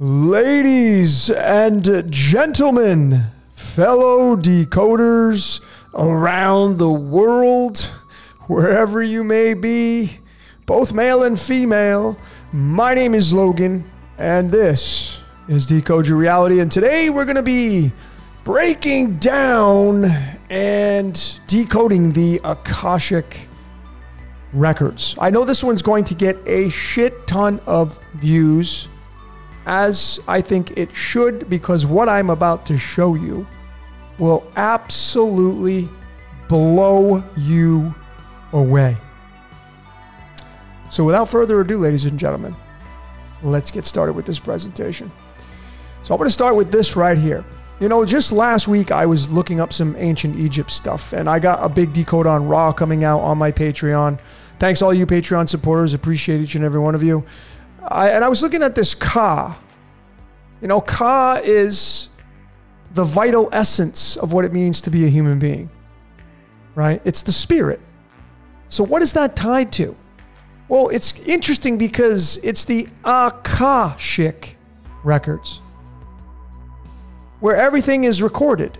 Ladies and gentlemen, fellow decoders around the world, wherever you may be, both male and female, my name is Logan, and this is Decode Your Reality, and today we're going to be breaking down and decoding the Akashic Records. I know this one's going to get a shit ton of views, as I think it should, because what I'm about to show you will absolutely blow you away. So without further ado, ladies and gentlemen, let's get started with this presentation. So I'm going to start with this right here. You know, just last week I was looking up some ancient Egypt stuff, and I got a big decode on Ra coming out on my Patreon. Thanks all you Patreon supporters. Appreciate each and every one of you. And I was looking at this Ka. You know, Ka is the vital essence of what it means to be a human being, right? It's the spirit. So what is that tied to? Well, it's interesting because it's the Akashic Records, where everything is recorded.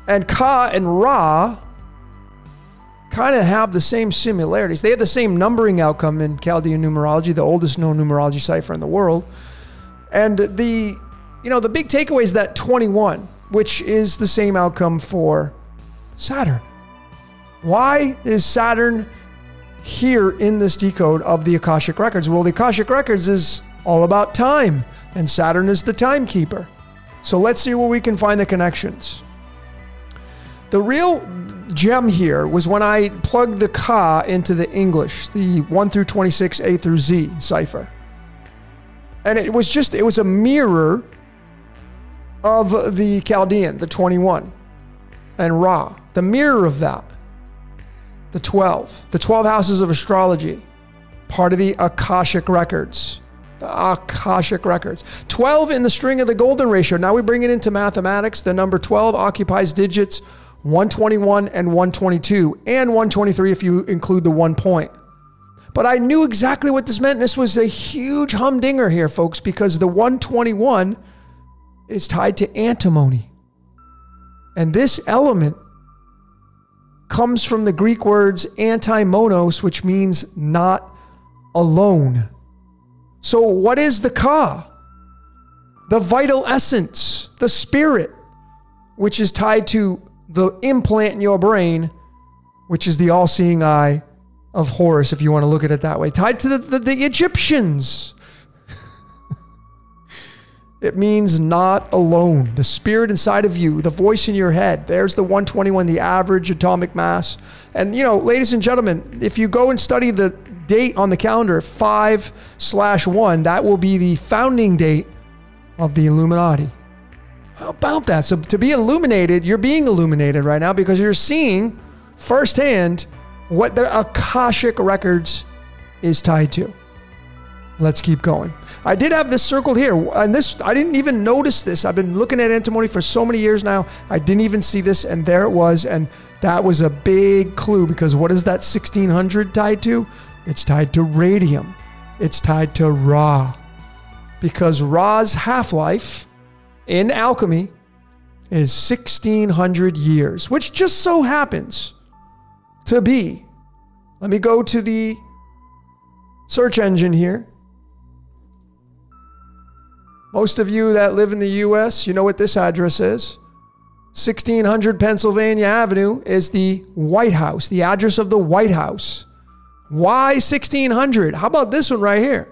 And Ka and Ra kind of have the same similarities. They have the same numbering outcome in Chaldean numerology, the oldest known numerology cipher in the world. And the big takeaway is that 21, which is the same outcome for Saturn. Why is Saturn here in this decode of the Akashic Records? Well, the Akashic Records is all about time, and Saturn is the timekeeper. So let's see where we can find the connections. The real gem here was when I plugged the Ka into the English, the 1 through 26, A through Z cipher. And it was a mirror of the Chaldean, the 21, and Ra, the mirror of that, the 12 houses of astrology, part of the Akashic Records. The Akashic Records. 12 in the string of the golden ratio. Now we bring it into mathematics. The number 12 occupies digits 121 and 122, and 123 if you include the 1 point. But I knew exactly what this meant. This was a huge humdinger here, folks, because the 121 is tied to antimony. And this element comes from the Greek words antimonos, which means not alone. So what is the Ka? The vital essence, the spirit, which is tied to the implant in your brain, which is the all-seeing eye of Horus, if you want to look at it that way, tied to the Egyptians. It means not alone. The spirit inside of you, the voice in your head. There's the 121, the average atomic mass. And, you know, ladies and gentlemen, if you go and study the date on the calendar, 5/1, that will be the founding date of the Illuminati. How about that? So to be illuminated, you're being illuminated right now because you're seeing firsthand what the Akashic Records is tied to. Let's keep going. I did have this circled here, and this, I didn't even notice this. I've been looking at antimony for so many years now. I didn't even see this, and there it was, and that was a big clue, because what is that 1600 tied to? It's tied to radium. It's tied to Ra, because Ra's half-life in alchemy is 1600 years, which just so happens to be, let me go to the search engine here. Most of you that live in the US, you know what this address is. 1600 Pennsylvania Avenue is the White House, the address of the White House. Why 1600? How about this one right here?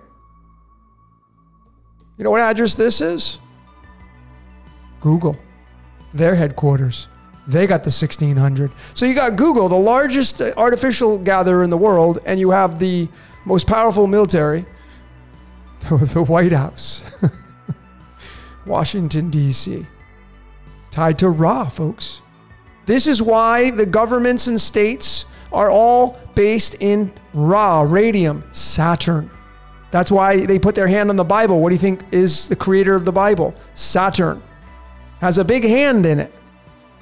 You know what address this is? Google, their headquarters. They got the 1600. So you got Google, the largest artificial gatherer in the world, and you have the most powerful military, the White House. Washington, D.C. Tied to Ra, folks. This is why the governments and states are all based in Ra, radium, Saturn. That's why they put their hand on the Bible. What do you think is the creator of the Bible? Saturn. Has a big hand in it.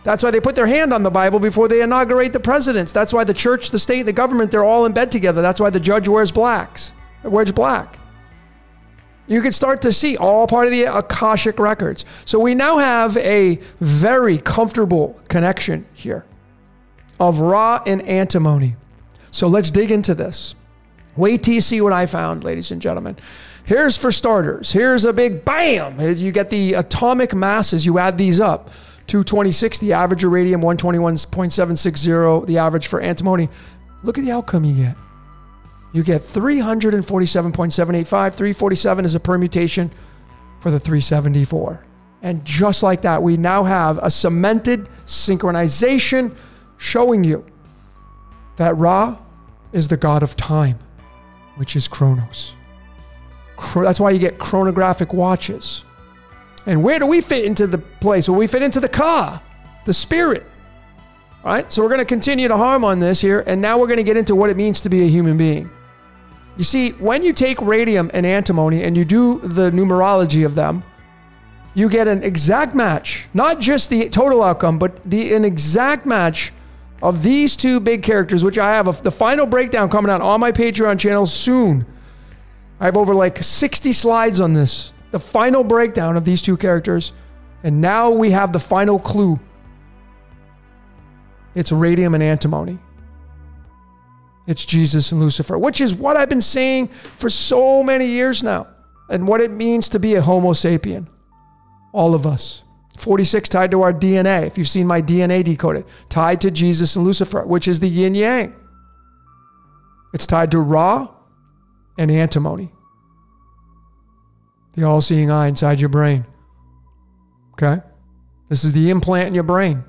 That's why they put their hand on the Bible before they inaugurate the presidents. That's why the church, the state, the government, they're all in bed together. That's why the judge wears black. You can start to see all part of the Akashic Records. So we now have a very comfortable connection here of Ra and antimony. So let's dig into this. Wait till you see what I found, ladies and gentlemen. Here's for starters. Here's a big bam. You get the atomic masses. You add these up. 226, the average of radium, 121.760, the average for antimony. Look at the outcome you get. You get 347.785. 347 is a permutation for the 374. And just like that, we now have a cemented synchronization showing you that Ra is the god of time, which is Chronos. That's why you get chronographic watches. And where do we fit into the place? Well, we fit into the Ka, the spirit. All right, so we're going to continue to harm on this here, and now we're going to get into what it means to be a human being. You see, when you take radium and antimony and you do the numerology of them, you get an exact match, not just the total outcome, but an exact match of these two big characters, which I have the final breakdown coming out on my Patreon channel soon. I have over like 60 slides on this, the final breakdown of these two characters. And now we have the final clue. It's radium and antimony. It's Jesus and Lucifer, which is what I've been saying for so many years now, and what it means to be a Homo sapien. All of us. 46 tied to our DNA. If you've seen my DNA decoded, tied to Jesus and Lucifer, which is the yin yang. It's tied to Ra and antimony. The all-seeing eye inside your brain. Okay? This is the implant in your brain.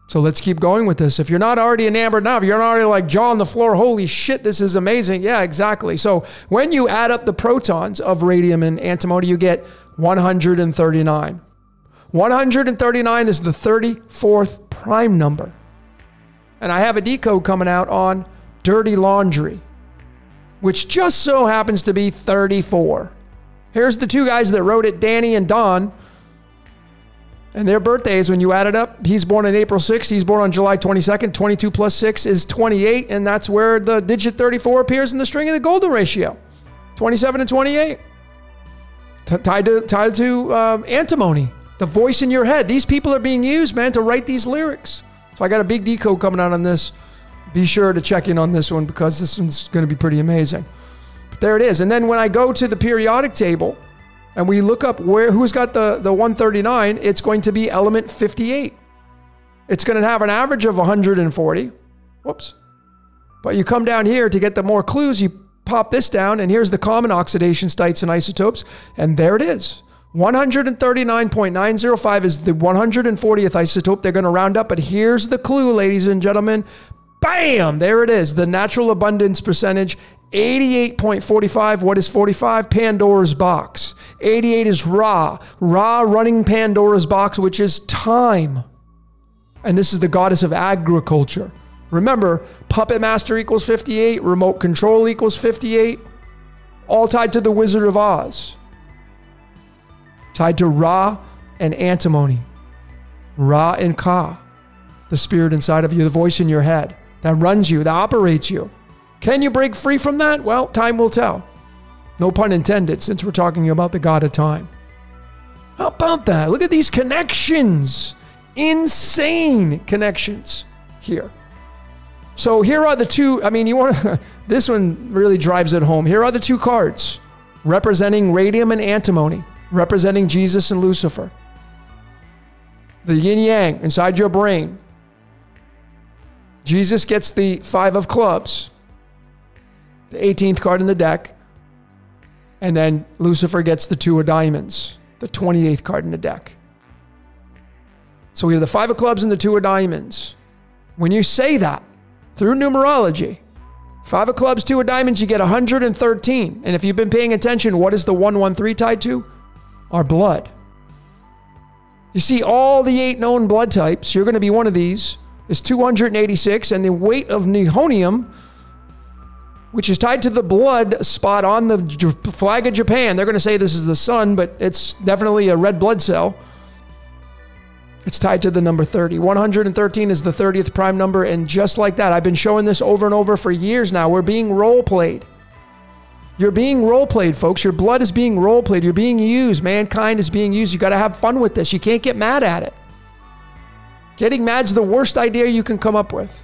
So let's keep going with this. If you're not already enamored now, if you're not already like jaw on the floor, holy shit, this is amazing. Yeah, exactly. So when you add up the protons of radium and antimony, you get 139. 139 is the 34th prime number. And I have a decode coming out on dirty laundry, which just so happens to be 34. Here's the two guys that wrote it, Danny and Don. And their birthdays, when you add it up, he's born on April 6th, he's born on July 22nd. 22 plus 6 is 28, and that's where the digit 34 appears in the string of the golden ratio. 27 and 28. Tied to antimony, the voice in your head. These people are being used, man, to write these lyrics. So I got a big decode coming out on this. Be sure to check in on this one because this one's going to be pretty amazing. But there it is. And then when I go to the periodic table, and we look up who's got the 139, it's going to be element 58. It's going to have an average of 140. Whoops. But you come down here to get the more clues, you pop this down, and here's the common oxidation states and isotopes, and there it is. 139.905 is the 140th isotope. They're going to round up, but here's the clue, ladies and gentlemen. Bam! There it is. The natural abundance percentage, 88.45. What is 45? Pandora's box. 88 is Ra. Ra running Pandora's box, which is time. And this is the goddess of agriculture. Remember, puppet master equals 58. Remote control equals 58. All tied to the Wizard of Oz. Tied to Ra and antimony. Ra and Ka. The spirit inside of you, the voice in your head that runs you, that operates you. Can you break free from that? Well, time will tell. No pun intended, since we're talking about the god of time. How about that? Look at these connections. Insane connections here. So here are the two, I mean, you want to, this one really drives it home. Here are the two cards representing radium and antimony, representing Jesus and Lucifer. The yin yang inside your brain. Jesus gets the 5 of clubs, the 18th card in the deck, and then Lucifer gets the 2 of diamonds, the 28th card in the deck. So we have the 5 of clubs and the 2 of diamonds. When you say that through numerology, 5 of clubs, 2 of diamonds, you get 113. And if you've been paying attention, what is the 113 tied to? Our blood. You see, all the 8 known blood types, you're going to be one of these, is 286, and the weight of nihonium, which is tied to the blood spot on the flag of Japan. They're going to say this is the sun, but it's definitely a red blood cell. It's tied to the number 30. 113 is the 30th prime number, and just like that, I've been showing this over and over for years now. We're being role played. You're being role-played, folks. Your blood is being role-played. You're being used. Mankind is being used. You got to have fun with this. You can't get mad at it. Getting mad's the worst idea you can come up with.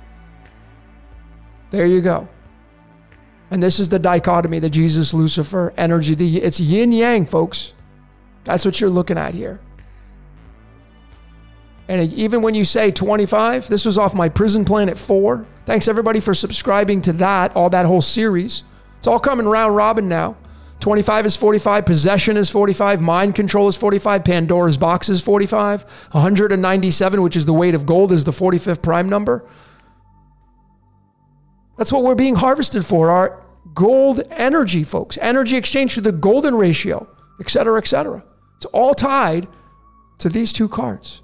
There you go. And this is the dichotomy, the Jesus-Lucifer energy. It's yin-yang, folks. That's what you're looking at here. And even when you say 25, this was off my Prison Planet 4. Thanks, everybody, for subscribing to that, all that whole series. It's all coming round robin now. 25 is 45. Possession is 45. Mind control is 45. Pandora's box is 45. 197, which is the weight of gold, is the 45th prime number. That's what we're being harvested for, our gold energy, folks. Energy exchange through the golden ratio, et cetera, et cetera. It's all tied to these two cards.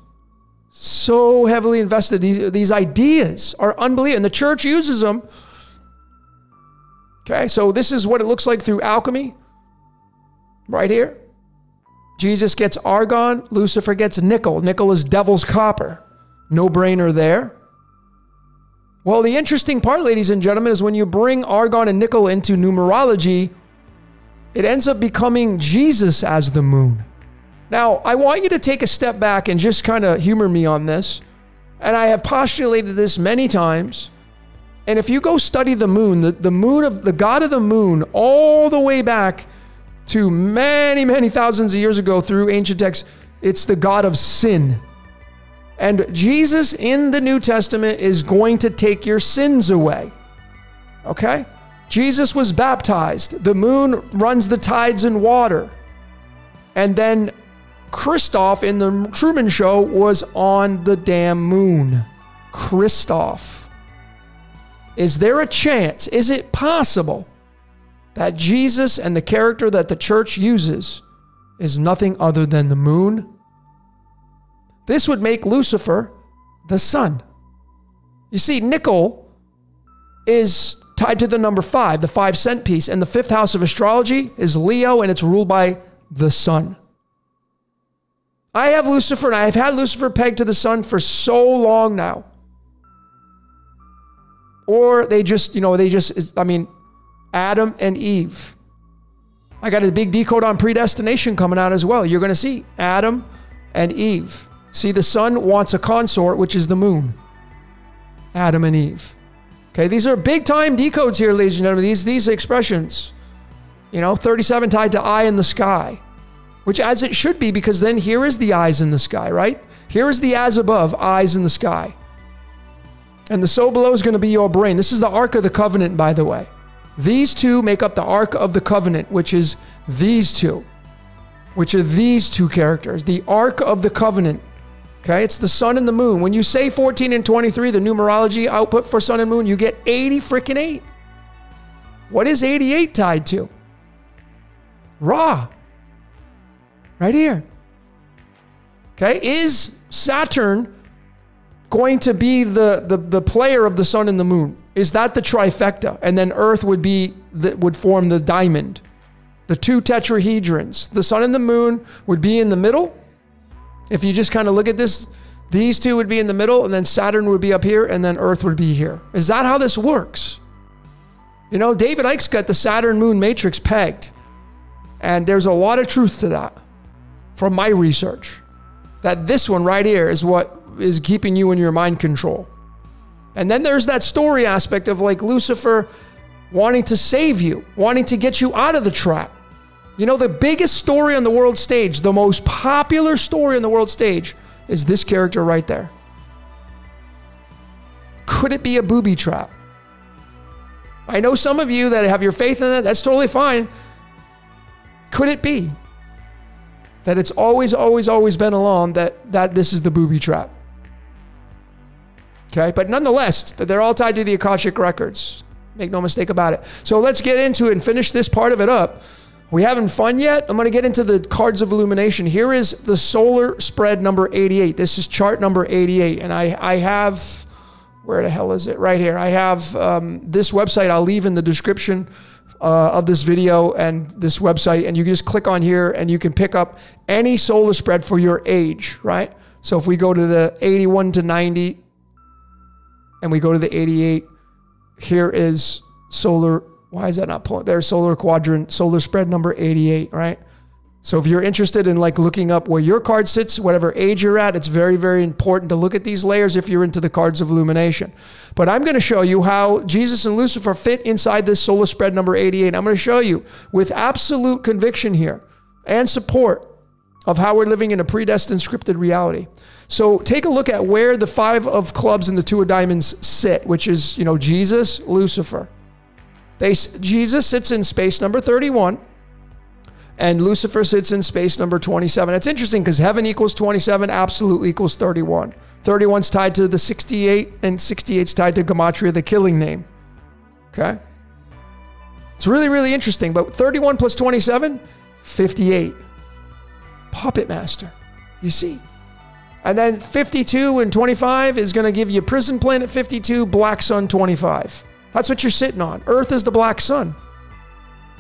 So heavily invested. These ideas are unbelievable. And the church uses them. Okay, so this is what it looks like through alchemy. Right here. Jesus gets argon. Lucifer gets nickel. Nickel is devil's copper. No brainer there. Well, the interesting part, ladies and gentlemen, is when you bring argon and nickel into numerology, it ends up becoming Jesus as the moon. Now, I want you to take a step back and just kind of humor me on this. And I have postulated this many times. And if you go study the moon, the moon of the god of the moon, all the way back to many, many thousands of years ago through ancient texts, it's the god of sin. And Jesus in the New Testament is going to take your sins away. Okay? Jesus was baptized. The moon runs the tides in water. And then Christoph in the Truman Show was on the damn moon. Christoph. Is there a chance, is it possible that Jesus and the character that the church uses is nothing other than the moon? This would make Lucifer the sun. You see, nickel is tied to the number 5, the 5-cent piece, and the 5th house of astrology is Leo, and it's ruled by the sun. I have Lucifer, and I have had Lucifer pegged to the sun for so long now. Or they just, Adam and Eve. I got a big decode on predestination coming out as well. You're going to see Adam and Eve. See, the sun wants a consort, which is the moon. Adam and Eve. Okay, these are big time decodes here, ladies and gentlemen. These expressions. 37 tied to eye in the sky. Which as it should be, because then here is the eyes in the sky, right? Here is the as above, eyes in the sky. And the so below is going to be your brain. This is the Ark of the Covenant, by the way. These two make up the Ark of the Covenant, which is these two. Which are these two characters. The Ark of the Covenant. Okay, it's the sun and the moon. When you say 14 and 23, the numerology output for sun and moon, you get 80 freaking 8. What is 88 tied to? Ra. Right here. Okay, is Saturn going to be the player of the sun and the moon? Is that the trifecta? And then Earth would form the diamond. The two tetrahedrons. The sun and the moon would be in the middle. If you just kind of look at this, these two would be in the middle, and then Saturn would be up here, and then Earth would be here. Is that how this works? David Icke's got the Saturn moon matrix pegged. And there's a lot of truth to that from my research. That this one right here is what is keeping you in your mind control. And then there's that story aspect of like Lucifer wanting to save you, wanting to get you out of the trap. The biggest story on the world stage, the most popular story on the world stage is this character right there. Could it be a booby trap? I know some of you that have your faith in it, that's totally fine. Could it be that it's always been along that this is the booby trap? Okay, but nonetheless, they're all tied to the Akashic Records. Make no mistake about it. So let's get into it and finish this part of it up. We having fun yet? I'm going to get into the cards of illumination. Here is the solar spread number 88. This is chart number 88. And I have, where the hell is it? Right here. I have this website. I'll leave in the description of this video and this website. And you can just click on here and you can pick up any solar spread for your age, right? So if we go to the 81 to 90 and we go to the 88, here is solar Why is that not pulling? There's solar quadrant, solar spread number 88, right? So if you're interested in like looking up where your card sits, whatever age you're at, it's very, very important to look at these layers if you're into the cards of illumination. But I'm going to show you how Jesus and Lucifer fit inside this solar spread number 88. I'm going to show you with absolute conviction here and support of how we're living in a predestined scripted reality. So take a look at where the 5 of clubs and the 2 of diamonds sit, which is, you know, Jesus, Lucifer. Jesus sits in space number 31. And Lucifer sits in space number 27. It's interesting because heaven equals 27, absolute equals 31. 31's tied to the 68, and 68's tied to Gematria, the killing name. Okay? It's really, really interesting. But 31 plus 27, 58. Puppet master. You see? And then 52 and 25 is going to give you prison planet 52, black sun 25. That's what you're sitting on. Earth is the black sun.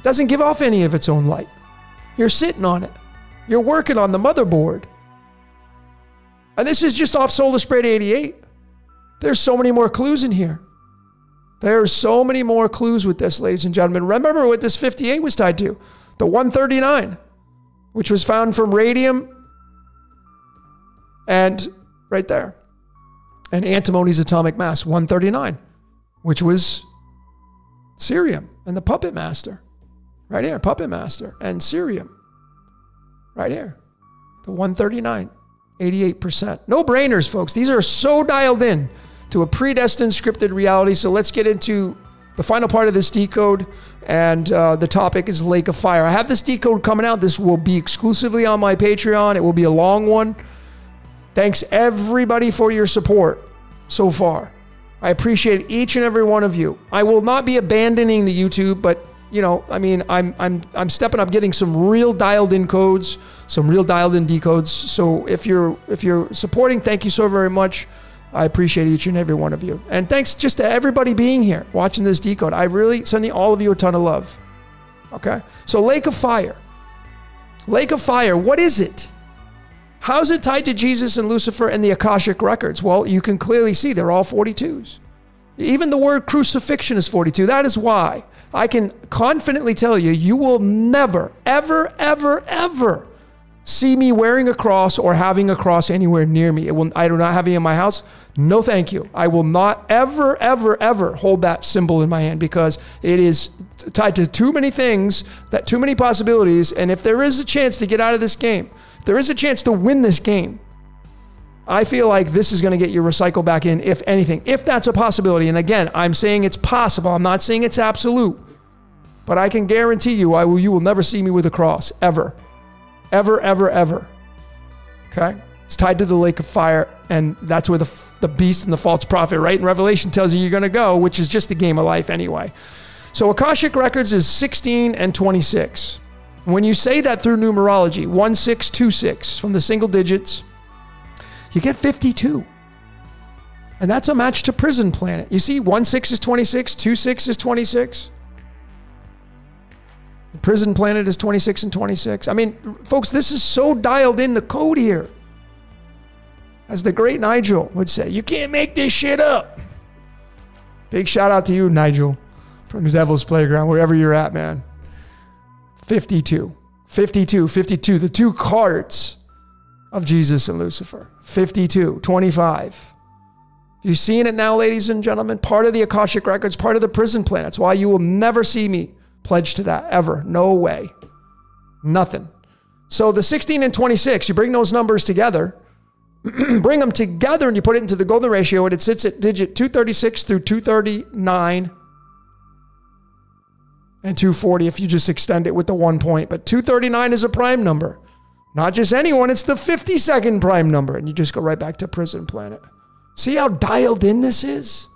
Doesn't give off any of its own light. You're sitting on it. You're working on the motherboard. And this is just off solar spread 88. There's so many more clues in here. There's so many more clues with this, ladies and gentlemen. Remember what this 58 was tied to. The 139, which was found from radium and right there. And antimony's atomic mass, 139, which was cerium and the puppet master. Right here, puppet master and cerium. Right here, the 139, 88%. No brainers, folks. These are so dialed in to a predestined scripted reality. So let's get into the final part of this decode. And the topic is Lake of Fire. I have this decode coming out. This will be exclusively on my Patreon. It will be a long one. Thanks everybody for your support so far. I appreciate each and every one of you. I will not be abandoning the YouTube, but you know, I mean, I'm stepping up, getting some real dialed in codes, some real dialed in decodes. So if you're supporting, thank you so very much. I appreciate each and every one of you. And thanks just to everybody being here, watching this decode. I really sending all of you a ton of love. Okay. So Lake of Fire. Lake of Fire, what is it? How's it tied to Jesus and Lucifer and the Akashic Records? Well, you can clearly see they're all 42s. Even the word crucifixion is 42. That is why I can confidently tell you, you will never, ever, ever, ever see me wearing a cross or having a cross anywhere near me. I do not have it in my house. No, thank you. I will not ever, ever, ever hold that symbol in my hand because it is tied to too many things, too many possibilities. And if there is a chance to get out of this game, if there is a chance to win this game, I feel like this is going to get you recycled back in, if anything, if that's a possibility. And again, I'm saying it's possible. I'm not saying it's absolute, but I can guarantee you, you will never see me with a cross, ever, ever, ever, ever. Okay. It's tied to the Lake of Fire. And that's where the beast and the false prophet, right? In Revelation tells you you're going to go, which is just the game of life anyway. So Akashic Records is 16 and 26. When you say that through numerology, 1626 from the single digits, you get 52. And that's a match to Prison Planet. You see, 16 is 26, 26 is 26. Prison Planet is 26 and 26. I mean, folks, this is so dialed in the code here. As the great Nigel would say, you can't make this shit up. Big shout out to you, Nigel, from the Devil's Playground, wherever you're at, man. 52, 52, 52, the 2 cards of Jesus and Lucifer. 52, 25. You've seen it now, ladies and gentlemen. Part of the Akashic Records, part of the Prison Planet. That's why you will never see me pledge to that, ever. No way. Nothing. So the 16 and 26, you bring those numbers together, bring them together and you put it into the golden ratio, and it sits at digit 236 through 239 and 240 if you just extend it with the 1 point. But 239 is a prime number. Not just anyone, it's the 52nd prime number. And you just go right back to Prison Planet. See how dialed in this is?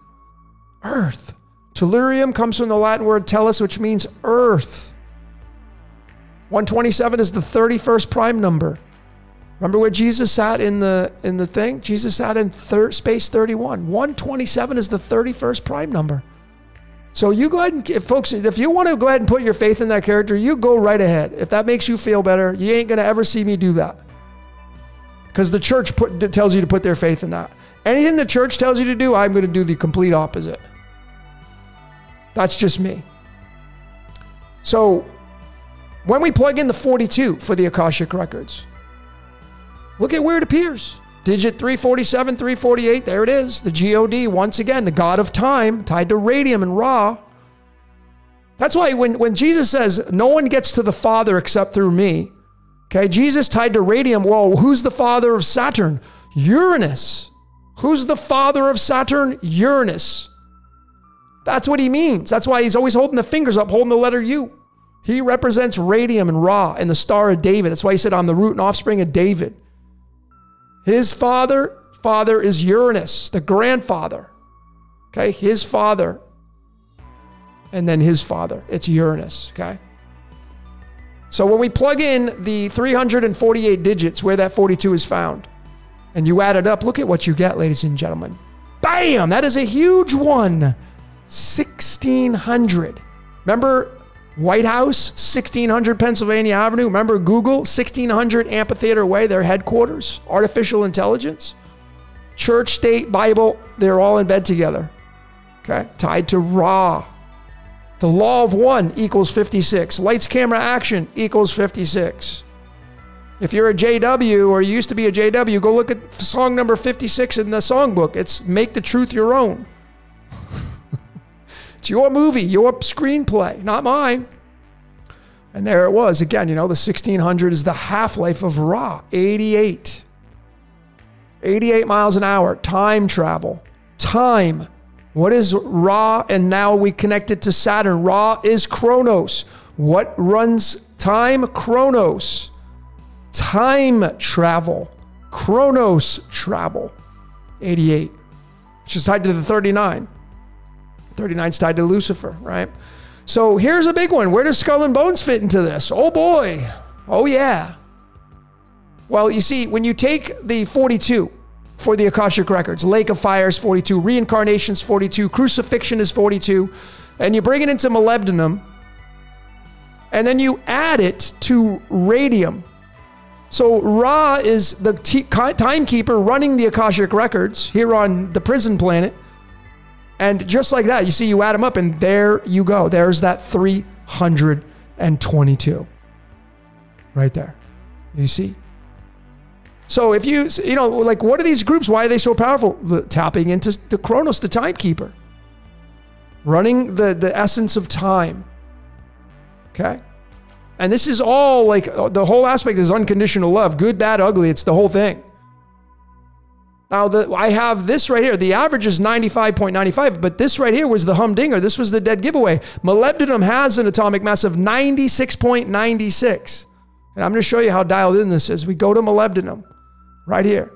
Earth. Tellurium comes from the Latin word tellus, which means earth. 127 is the 31st prime number. Remember where Jesus sat in the thing? Jesus sat in space 31. 127 is the 31st prime number. So you go ahead and, folks, if you want to go ahead and put your faith in that character, you go right ahead. If that makes you feel better, you ain't going to ever see me do that. Because the church tells you to put their faith in that. Anything the church tells you to do, I'm going to do the complete opposite. That's just me. So when we plug in the 42 for the Akashic Records, look at where it appears. Digit 347, 348, there it is. The God, once again, the God of time, tied to radium and Ra. That's why when Jesus says, no one gets to the Father except through me, okay, Jesus tied to radium. Well, who's the father of Saturn? Uranus. Who's the father of Saturn? Uranus. That's what he means. That's why he's always holding the fingers up, holding the letter U. He represents radium and Ra and the Star of David. That's why he said, I'm the root and offspring of David. His father is Uranus, the grandfather. Okay, his father. And then his father. It's Uranus, okay? So when we plug in the 348 digits where that 42 is found, and you add it up, look at what you get, ladies and gentlemen. Bam! That is a huge one. 1,600. Remember White House, 1600 Pennsylvania Avenue. Remember Google, 1600 Amphitheater Way, their headquarters. Artificial intelligence. Church, state, Bible, they're all in bed together. Okay, tied to Ra. The law of one equals 56. Lights, camera, action equals 56. If you're a JW or you used to be a JW, go look at song number 56 in the songbook. It's Make the Truth Your Own. It's your movie, your screenplay, not mine. And there it was. Again, you know, the 1600 is the half-life of Ra, 88. 88 miles an hour, time travel. Time. What is Ra? And now we connect it to Saturn. Ra is Chronos. What runs time? Chronos. Time travel. Chronos travel. 88. Which is tied to the 39. 39 is tied to Lucifer, right? So here's a big one. Where does Skull and Bones fit into this? Oh boy. Oh yeah. Well, you see, when you take the 42 for the Akashic Records, Lake of Fire is 42, Reincarnation is 42, Crucifixion is 42, and you bring it into molybdenum, and then you add it to radium. So Ra is the timekeeper running the Akashic Records here on the prison planet. And just like that, you see, you add them up and there you go. There's that 322 right there. You see? So if you know, like, what are these groups? Why are they so powerful? Tapping into the Chronos, the timekeeper. Running the essence of time. Okay? And this is all like, the whole aspect is unconditional love. Good, bad, ugly. It's the whole thing. Now, I have this right here. The average is 95.95, but this right here was the humdinger. This was the dead giveaway. Molybdenum has an atomic mass of 96.96. And I'm going to show you how dialed in this is. We go to molybdenum right here.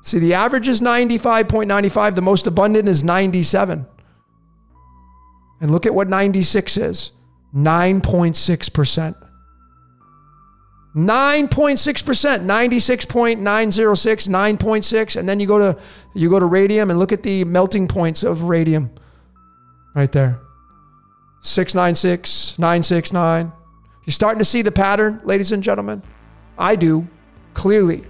See, the average is 95.95. The most abundant is 97. And look at what 96 is. 9.6%. 9.6%, 96.906, 9.6, and then you go to radium and look at the melting points of radium right there. 696, 969. You're starting to see the pattern, ladies and gentlemen. I do, clearly.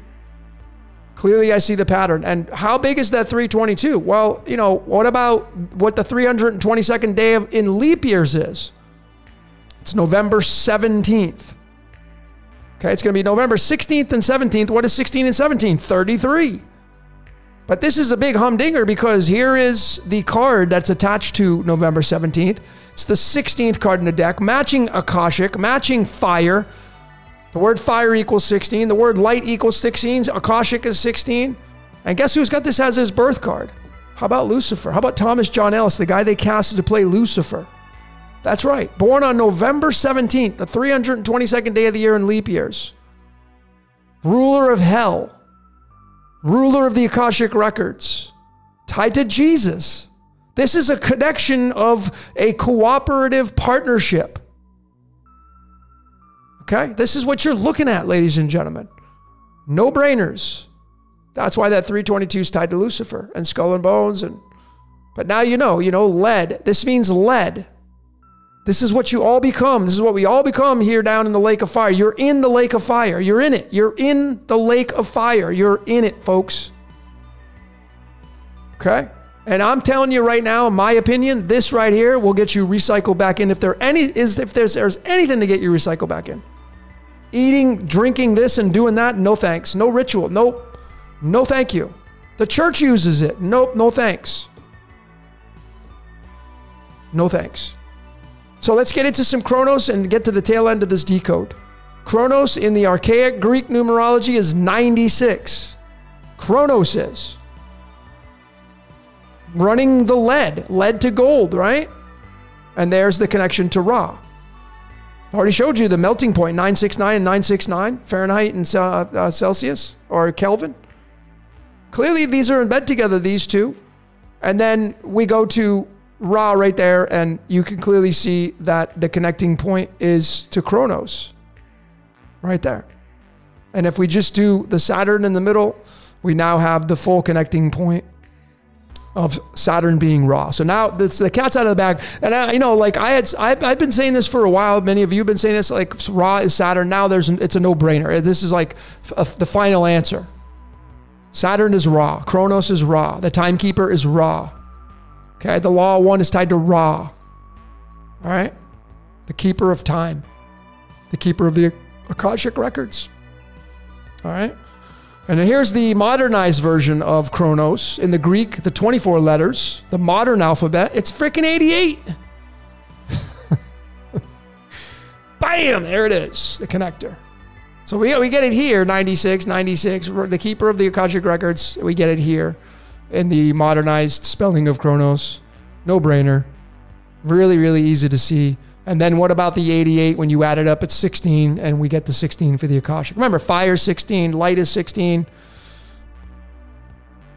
Clearly I see the pattern. And how big is that 322? Well, you know, what about what the 322nd day in leap years is? It's November 17th. Okay, it's going to be November 16th and 17th. What is 16 and 17? 33. But this is a big humdinger because here is the card that's attached to November 17th. It's the 16th card in the deck, matching Akashic, matching fire. The word fire equals 16. The word light equals 16. Akashic is 16. And guess who's got this as his birth card? How about Lucifer? How about Thomas John Ellis, the guy they casted to play Lucifer? That's right. Born on November 17th, the 322nd day of the year in leap years. Ruler of hell. Ruler of the Akashic Records. Tied to Jesus. This is a connection of a cooperative partnership. Okay? This is what you're looking at, ladies and gentlemen. No brainers. That's why that 322 is tied to Lucifer and Skull and Bones. But now you know, lead. This means lead. This is what you all become. This is what we all become here down in the lake of fire. You're in the lake of fire. You're in it. You're in the lake of fire. You're in it, folks. Okay? And I'm telling you right now, in my opinion, this right here will get you recycled back in. If there's anything to get you recycled back in. Eating, drinking this and doing that, no thanks. No ritual, nope. No thank you. The church uses it. Nope, no thanks. No thanks. So let's get into some Chronos and get to the tail end of this decode. Chronos in the archaic Greek numerology is 96. Chronos is. Running the lead to gold, right? And there's the connection to Ra. I already showed you the melting point, 969 and 969, Fahrenheit and Celsius or Kelvin. Clearly, these are in bed together, these two. And then we go to Ra right there, and you can clearly see that the connecting point is to Chronos. Right there. And if we just do the Saturn in the middle, we now have the full connecting point of Saturn being Ra. So now the cat's out of the bag. And I've been saying this for a while. Many of you have been saying this, like Ra is Saturn. Now it's a no-brainer. This is like the final answer. Saturn is Ra. Chronos is Ra. The timekeeper is Ra. Okay, the law of one is tied to Ra. All right? The keeper of time. The keeper of the Akashic Records. All right? And here's the modernized version of Chronos. In the Greek, the 24 letters, the modern alphabet, it's freaking 88. Bam, there it is, the connector. So we get it here, 96, the keeper of the Akashic Records, we get it here in the modernized spelling of Chronos. No brainer. Really, really easy to see. And then what about the 88? When you add it up, it's 16, and we get the 16 for the Akashic. Remember, fire is 16, light is 16,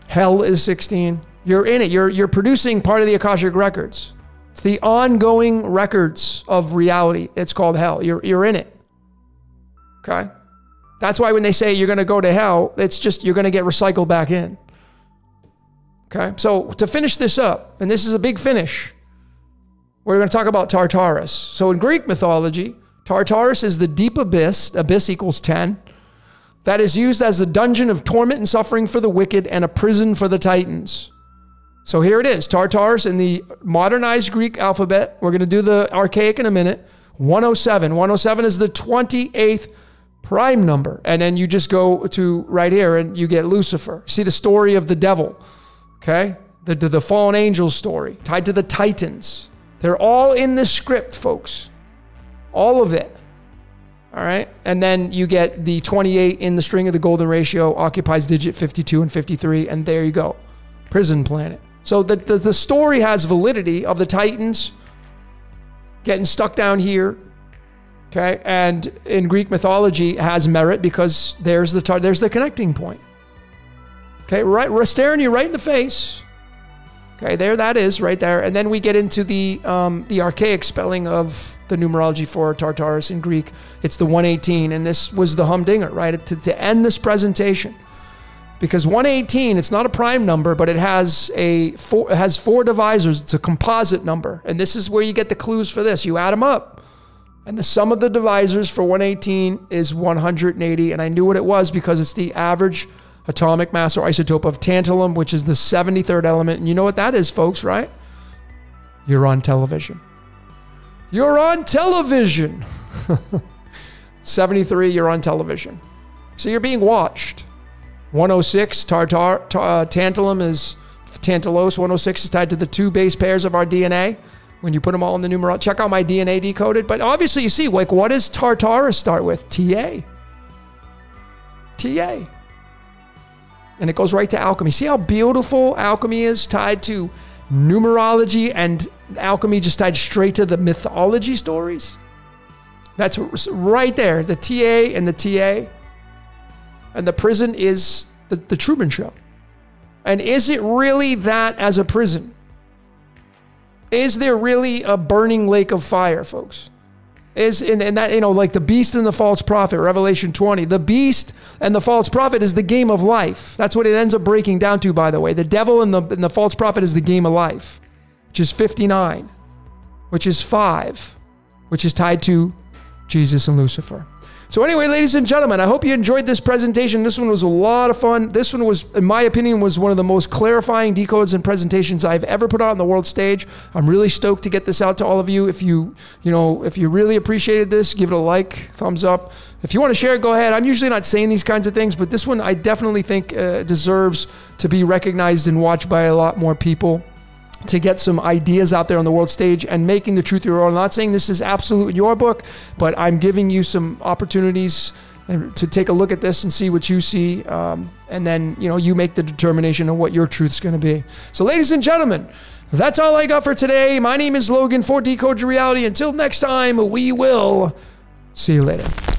hell is 16. You're in it. You're producing part of the Akashic Records. It's the ongoing records of reality. It's called hell. You're in it. Okay? That's why when they say you're going to go to hell, it's just you're going to get recycled back in. Okay? So to finish this up, and this is a big finish, we're going to talk about Tartarus. So in Greek mythology, Tartarus is the deep abyss, abyss equals 10, that is used as a dungeon of torment and suffering for the wicked and a prison for the Titans. So here it is, Tartarus in the modernized Greek alphabet. We're going to do the archaic in a minute. 107. 107 is the 28th prime number. And then you just go to right here and you get Lucifer. See the story of the devil, okay? The fallen angel story tied to the Titans. They're all in the script, folks. All of it. All right? And then you get the 28 in the string of the golden ratio, occupies digit 52 and 53, and there you go. Prison planet. So the story has validity of the Titans getting stuck down here. Okay? And in Greek mythology, it has merit because there's the connecting point. Okay? Right, we're staring you right in the face. Okay, there that is right there. And then we get into the archaic spelling of the numerology for Tartarus in Greek. It's the 118, and this was the humdinger, right? To end this presentation. Because 118, it's not a prime number, but it has four divisors. It's a composite number. And this is where you get the clues for this. You add them up. And the sum of the divisors for 118 is 180. And I knew what it was because it's the average atomic mass or isotope of tantalum, which is the 73rd element. And you know what that is, folks, right? You're on television. You're on television. 73, you're on television. So you're being watched. 106, tantalum is tantalose. 106 is tied to the two base pairs of our DNA. When you put them all in the numerology, check out my DNA decoded. But obviously you see, like, what does Tartarus start with? TA. TA. And it goes right to alchemy. See how beautiful alchemy is tied to numerology, and alchemy just tied straight to the mythology stories? That's right there. The TA and the TA. And the prison is the Truman Show. And is it really that as a prison? Is there really a burning lake of fire, folks? And that, like the beast and the false prophet, Revelation 20. The beast and the false prophet is the game of life. That's what it ends up breaking down to, by the way. The devil and the false prophet is the game of life, which is 59, which is 5, which is tied to Jesus and Lucifer. So anyway, ladies and gentlemen, I hope you enjoyed this presentation. This one was a lot of fun. This one was, in my opinion, was one of the most clarifying decodes and presentations I've ever put out on the world stage. I'm really stoked to get this out to all of you. If you really appreciated this, give it a like, thumbs up. If you want to share it, go ahead. I'm usually not saying these kinds of things, but this one I definitely think deserves to be recognized and watched by a lot more people, to get some ideas out there on the world stage and making the truth your own. I'm not saying this is absolute in your book, but I'm giving you some opportunities to take a look at this and see what you see. And then, you make the determination of what your truth's going to be. So ladies and gentlemen, that's all I got for today. My name is Logan for Decode Your Reality. Until next time, we will see you later.